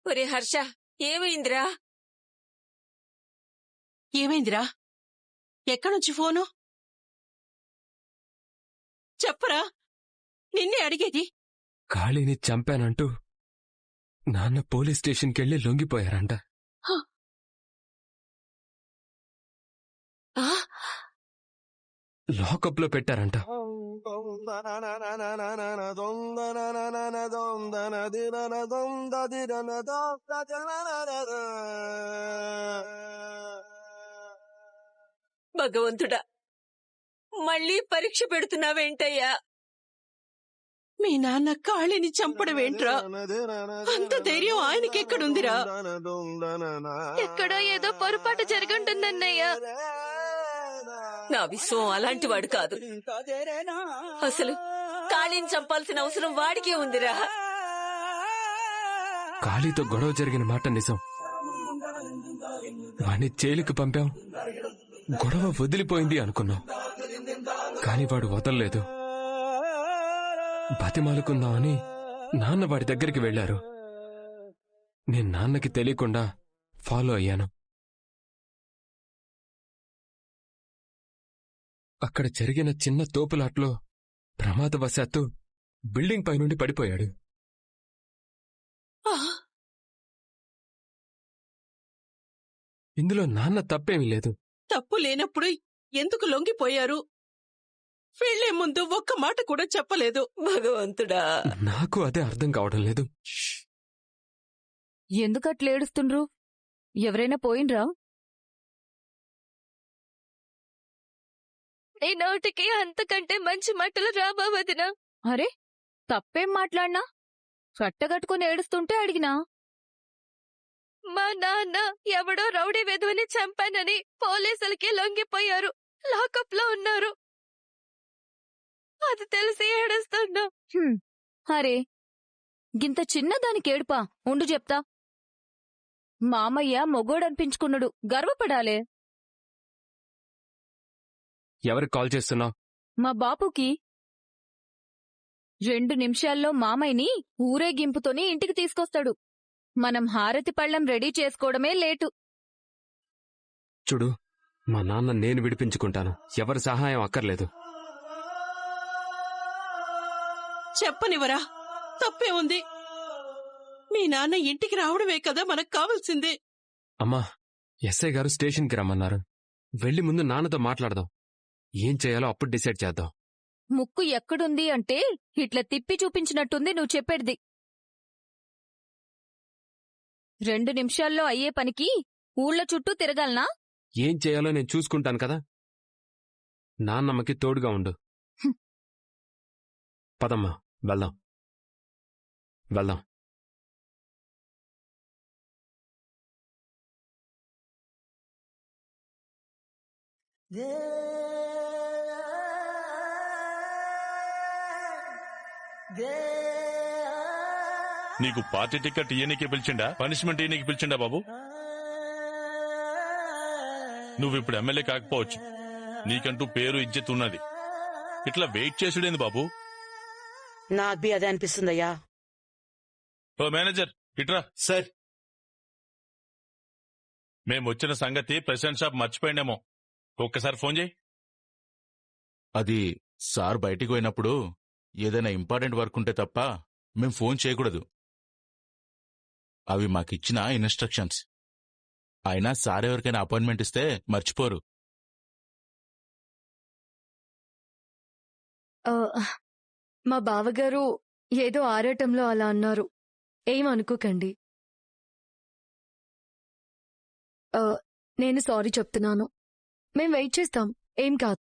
ఒరే హర్ష, ఏమైందిరా? ఏమైందిరా? ఎక్కడ్నుంచి ఫోను? చెప్పరా, నిన్నే అడిగేది. కాళీని చంపానంటూ నాన్న పోలీస్ స్టేషన్కెళ్ళి లొంగిపోయారంట. లాకప్ లో పెట్టారంట. భగవంతుడా, మళ్ళీ పరీక్ష పెడుతున్నావేంటయ్యా? మీ నాన్న కాళీని చంపడమేంట్రా? అంత ధైర్యం ఆయనకెక్కడుందిరా? ఎక్కడో ఏదో పొరపాటు జరుగుంటుందన్నయ్యా. నా విశ్వం అలాంటివాడు కాదు. అసలు కాళీని చంపాల్సిన అవసరం వాడికే ఉందిరా. కాళీతో గొడవ జరిగిన మాట నిజం. వాణ్ణి జైలుకి పంపాం, గొడవ వదిలిపోయింది అనుకున్నాం. కాని వాడు వదల్లేదు. బతిమాలుకుందామని నాన్న వాడి దగ్గరికి వెళ్లారు. నేను నాన్నకి తెలియకుండా ఫాలో అయ్యాను. అక్కడ జరిగిన చిన్న తోపులాట్లో ప్రమాదవశాత్తు బిల్డింగ్ పైనుండి పడిపోయాడు. ఇందులో నాన్న తప్పేమీ లేదు. తప్పు లేనప్పుడు ఎందుకు లొంగిపోయారు? వెళ్లే ముందు ఒక్క మాట కూడా చెప్పలేదు. భగవంతుడా, నాకు అదే అర్థం కావడం లేదు. ఎందుకట్లేడుస్తుండ్రు? ఎవరైనా పోయిన్రా? నీ నోటికి అంతకంటే మంచి మాటలు రాబా వదినా. అరే, తప్పేం మాట్లాడినా? కట్టగట్టుకుని ఏడుస్తుంటే అడిగినా. మా నాన్న ఎవడో రౌడీ వెధవని చంపానని పోలీసులకి లొంగిపోయారు, లాకప్ లో ఉన్నారు. అది తెలిసి ఏడుస్తున్నా. అరే, గింత చిన్నదానికి ఏడుపా? ఉండు చెప్తా. మామయ్య మొగోడనిపించుకున్నాడు, గర్వపడాలే. ఎవరికి కాల్ చేస్తున్నావు? మా బాపుకి. 2 నిమిషాల్లో మామయ్యని ఊరేగింపుతోని ఇంటికి తీసుకొస్తాడు. మనం హారతి పళ్ళం రెడీ చేసుకోవడమే లేటు. చూడు, మా నాన్న నేను విడిపించుకుంటాను. ఎవరి సహాయం అక్కర్లేదు. చెప్పనివరా, తప్పే ఉంది. మీ నాన్న ఇంటికి రావడమే కదా మనకు కావాల్సింది. అమ్మా, ఎస్ఐ గారు స్టేషన్కి రమ్మన్నారు. వెళ్లి ముందు నాన్నతో మాట్లాడదాం. ఏం చేయాలో అప్పుడు డిసైడ్ చేద్దాం. ముక్కు ఎక్కడుంది అంటే ఇట్లా తిప్పి చూపించినట్టుంది నువ్వు చెప్పేది. 2 నిమిషాల్లో అయ్యే పనికి ఊళ్ళ చుట్టూ తిరగాలనా? ఏం చేయాలో నేను చూసుకుంటాను కదా. నాన్నమ్మకి తోడుగా ఉండు. పదమ్మా, వెళ్దాం వెళ్దాం. నీకు పార్టీ టికెట్ ఇయనికి పిలిచిండా, పనిష్మెంట్ ఇయనికి పిలిచిండా బాబు? నువ్విప్పుడు ఎమ్మెల్యే కాకపోవచ్చు, నీకంటూ పేరు ఇజ్జత్ ఉన్నది. ఇట్లా వెయిట్ చేసుడేంది బాబు? నాకు బి అదే అనిపిస్తుందయ్యా. ఓ మేనేజర్, ఇట్రా. సార్, మేమొచ్చిన సంగతి ప్రెసిడెంట్ షాప్ మర్చిపోయిండేమో, ఒక్కసారి ఫోన్ చేయి. అది సార్ బయటికి పోయినప్పుడు ఏదైనా ఇంపార్టెంట్ వర్క్ ఉంటే తప్ప మేం ఫోన్ చేయకూడదు. అవి మాకిచ్చిన ఇన్స్ట్రక్షన్స్. అయినా సార్ ఎవరికైనా అపాయింట్మెంట్ ఇస్తే మర్చిపోరు. మా బావగారు ఏదో ఆరాటంలో అలా అన్నారు, ఏమనుకోకండి. నేను సారీ చెప్తున్నాను. మేం వెయిట్ చేస్తాం, ఏం కాదు.